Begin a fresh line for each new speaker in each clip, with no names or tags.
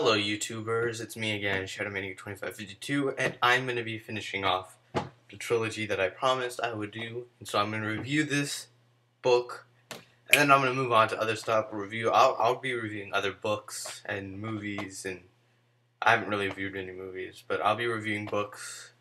Hello YouTubers, it's me again, ShadowManiac2552, and I'm going to be finishing off the trilogy that I promised I would do. And so I'm going to review this book, and then I'm going to move on to other stuff, I'll be reviewing other books and movies, and I haven't really reviewed any movies, but I'll be reviewing books,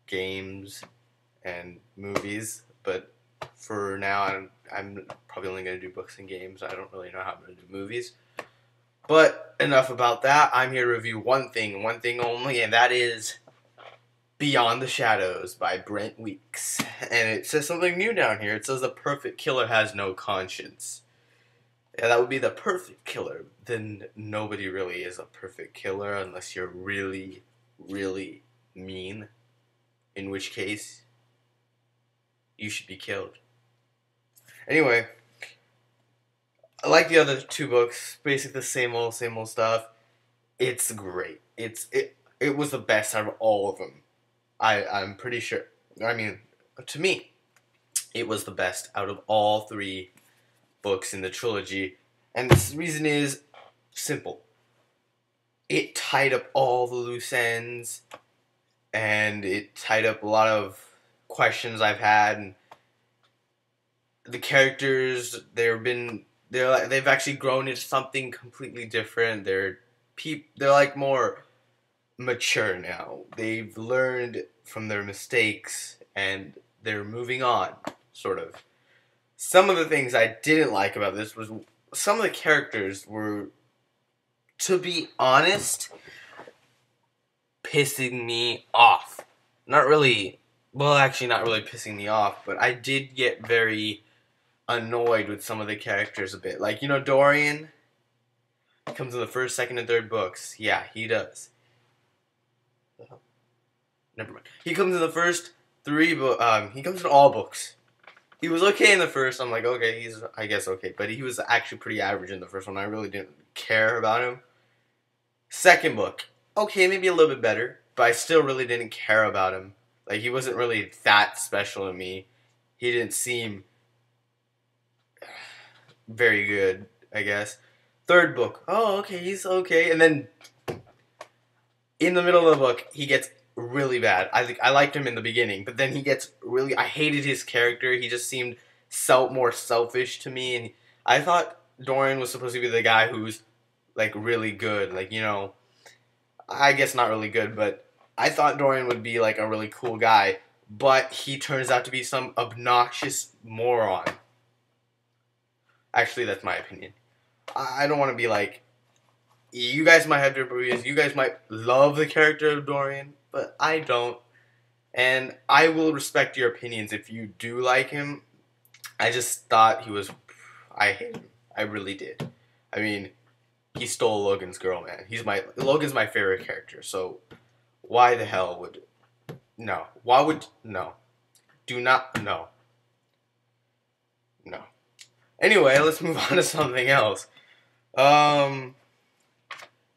games, and movies, but for now I'm probably only going to do books and games. I don't really know how I'm going to do movies. But enough about that. I'm here to review one thing only, and that is Beyond the Shadows by Brent Weeks. And it says something new down here. It says the perfect killer has no conscience. Yeah, that would be the perfect killer. Then nobody really is a perfect killer unless you're really, really mean. In which case, you should be killed. Anyway, I like the other two books, basically the same old stuff. It's great. It was the best out of all of them. I'm pretty sure. I mean, to me, it was the best out of all three books in the trilogy. And the reason is simple. It tied up all the loose ends, and it tied up a lot of questions I've had. And the characters, they've actually grown into something completely different. They're like more mature now. They've learned from their mistakes and they're moving on, sort of. Some of the things I didn't like about this was some of the characters were, to be honest, pissing me off. Not really pissing me off, but I did get very annoyed with some of the characters a bit. Like, you know, Dorian comes in the first, second, and third books. Yeah, he does. Never mind. He comes in the first three books. He comes in all books. He was okay in the first. I'm like, okay, he's, I guess, okay. But he was actually pretty average in the first one. I really didn't care about him. Second book, okay, maybe a little bit better. But I still really didn't care about him. Like, he wasn't really that special to me. He didn't seem very good, I guess. Third book, oh, okay, he's okay. And then in the middle of the book, he gets really bad. I liked him in the beginning, but then he gets really, I hated his character. He just seemed more selfish to me. And I thought Dorian was supposed to be the guy who's like really good. Like, you know, I guess not really good, but I thought Dorian would be like a really cool guy. But he turns out to be some obnoxious moron. Actually, that's my opinion. I don't want to be like, you guys might have different opinions. You guys might love the character of Dorian, but I don't. And I will respect your opinions if you do like him. I just thought I hate him. I really did. I mean, he stole Logan's girl, man. Logan's my favorite character, so why the hell would, no. Why would, no. Do not, no. No. Anyway, let's move on to something else.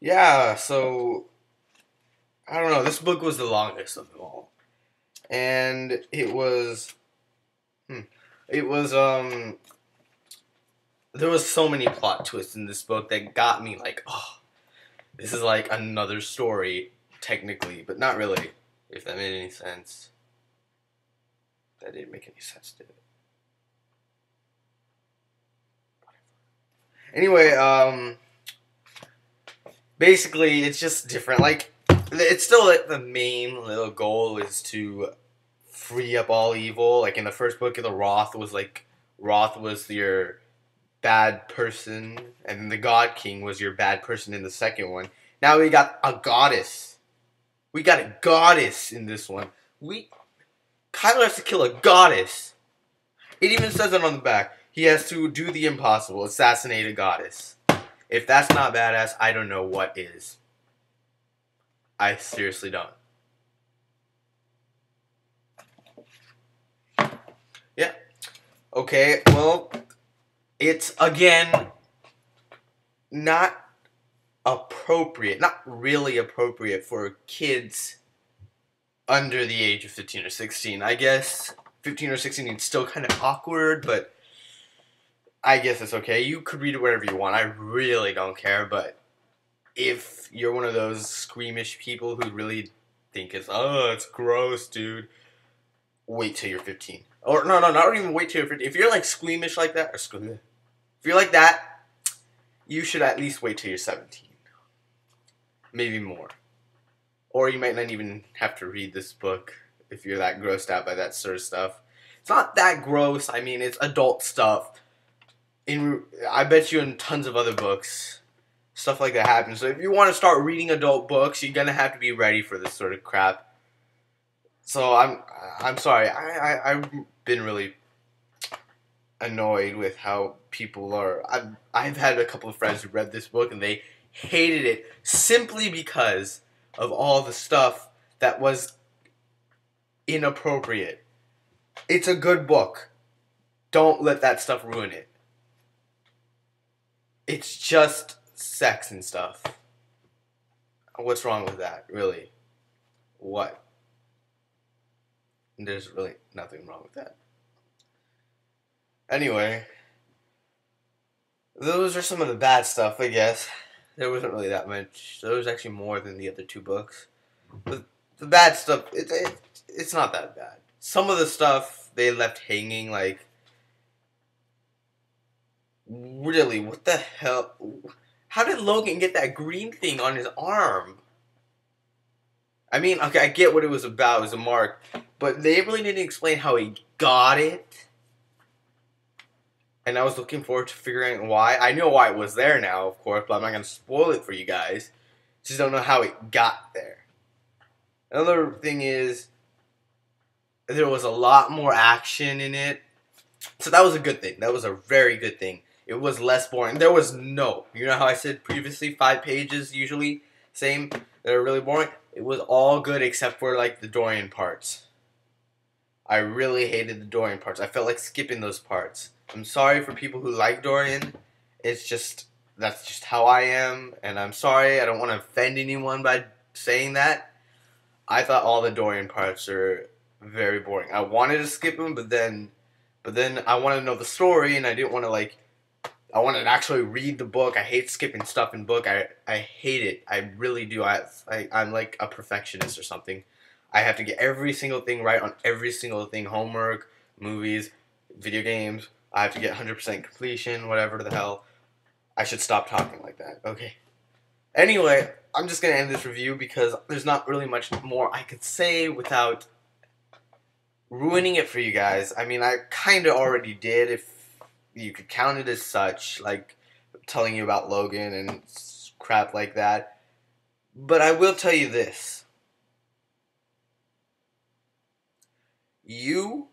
Yeah, so, I don't know, this book was the longest of them all. And it was, there was so many plot twists in this book that got me like, oh, this is like another story, technically, but not really, if that made any sense. That didn't make any sense, did it? Anyway, basically, it's just different. Like, it's still like the main little goal is to free up all evil. Like, in the first book, Roth was your bad person, and the Godking was your bad person in the second one. Now we got a goddess. We got a goddess in this one. Kylar has to kill a goddess. It even says it on the back. He has to do the impossible, assassinate a goddess. If that's not badass, I don't know what is. I seriously don't. Yeah. Okay, well, it's, again, not really appropriate for kids under the age of 15 or 16. I guess 15 or 16 is still kind of awkward, but I guess it's okay. You could read it whatever you want. I really don't care, but if you're one of those squeamish people who really think it's gross, dude, wait till you're 15. Or no, not even wait till you're 15. If you're like squeamish like that, if you're like that, you should at least wait till you're 17. Maybe more. Or you might not even have to read this book if you're that grossed out by that sort of stuff. It's not that gross. I mean, it's adult stuff. I bet you in tons of other books, stuff like that happens. So if you want to start reading adult books, you're gonna have to be ready for this sort of crap. So I'm sorry. I've been really annoyed with how people are. I've had a couple of friends who read this book and they hated it simply because of all the stuff that was inappropriate. It's a good book. Don't let that stuff ruin it. It's just sex and stuff. What's wrong with that, really? What? There's really nothing wrong with that. Anyway, those are some of the bad stuff, I guess. There wasn't really that much. There was actually more than the other two books. But the bad stuff, it's not that bad. Some of the stuff they left hanging, like, really, what the hell? How did Logan get that green thing on his arm? I mean, okay, I get what it was about. It was a mark. But they really didn't explain how he got it. And I was looking forward to figuring out why. I know why it was there now, of course, but I'm not going to spoil it for you guys. Just don't know how it got there. Another thing is, there was a lot more action in it. So that was a good thing. That was a very good thing. It was less boring. There was you know how I said previously, 5 pages usually, same, they're really boring? It was all good except for, like, the Dorian parts. I really hated the Dorian parts. I felt like skipping those parts. I'm sorry for people who like Dorian. It's just, that's just how I am. And I'm sorry, I don't want to offend anyone by saying that. I thought all the Dorian parts are very boring. I wanted to skip them, but then I wanted to know the story, and I didn't want to, like, I wanted to actually read the book. I hate skipping stuff in book. I hate it. I really do. I'm like a perfectionist or something. I have to get every single thing right on every single thing. Homework, movies, video games. I have to get 100% completion, whatever the hell. I should stop talking like that. Okay. Anyway, I'm just going to end this review because there's not really much more I could say without ruining it for you guys. I mean, I kind of already did, if you could count it as such, like telling you about Logan and crap like that. But I will tell you this. You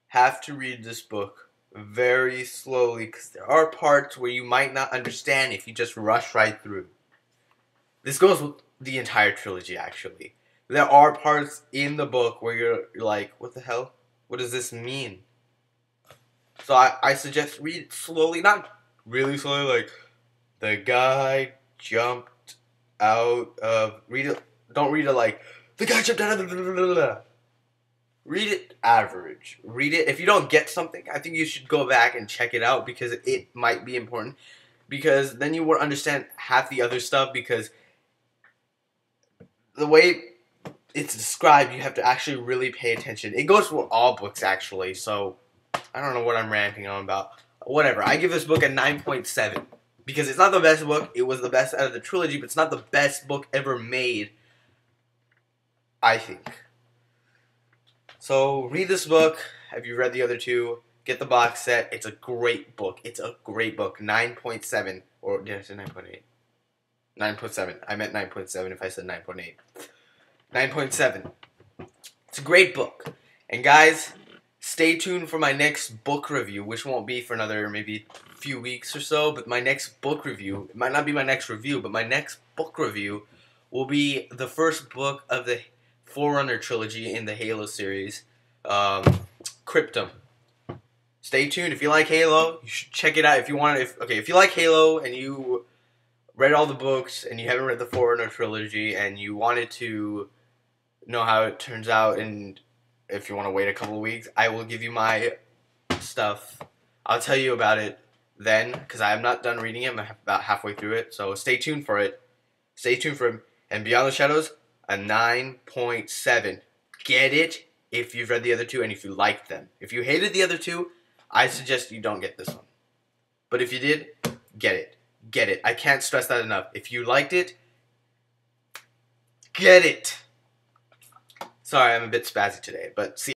have to read this book very slowly because there are parts where you might not understand if you just rush right through. This goes with the entire trilogy, actually. There are parts in the book where you're like, what the hell? What does this mean? So I suggest read it slowly, not really slowly, like, the guy jumped out of, read it, don't read it like, the guy jumped out of, blah, blah, blah, blah. Read it average. Read it. If you don't get something, I think you should go back and check it out because it might be important. Because then you won't understand half the other stuff because the way it's described, you have to actually really pay attention. It goes for all books, actually, so I don't know what I'm ranting on about. Whatever. I give this book a 9.7 because it's not the best book. It was the best out of the trilogy, but it's not the best book ever made, I think. So, read this book. Have you read the other two? Get the box set. It's a great book. It's a great book. 9.7. Or did I say 9.8? 9.7. I meant 9.7 if I said 9.8. 9.7. It's a great book. And guys, stay tuned for my next book review, which won't be for another maybe few weeks or so. But my next book review, it might not be my next review, but my next book review will be the first book of the Forerunner trilogy in the Halo series, Cryptum. Stay tuned. If you like Halo, you should check it out. If you want, if you like Halo and you read all the books and you haven't read the Forerunner trilogy and you wanted to know how it turns out, and if you want to wait a couple of weeks, I will give you my stuff. I'll tell you about it then, because I am not done reading it. I'm about halfway through it, so stay tuned for it. Stay tuned for him. And Beyond the Shadows, a 9.7. Get it if you've read the other two and if you liked them. If you hated the other two, I suggest you don't get this one. But if you did, get it. Get it. I can't stress that enough. If you liked it, get it. Sorry, I'm a bit spazzy today, but see.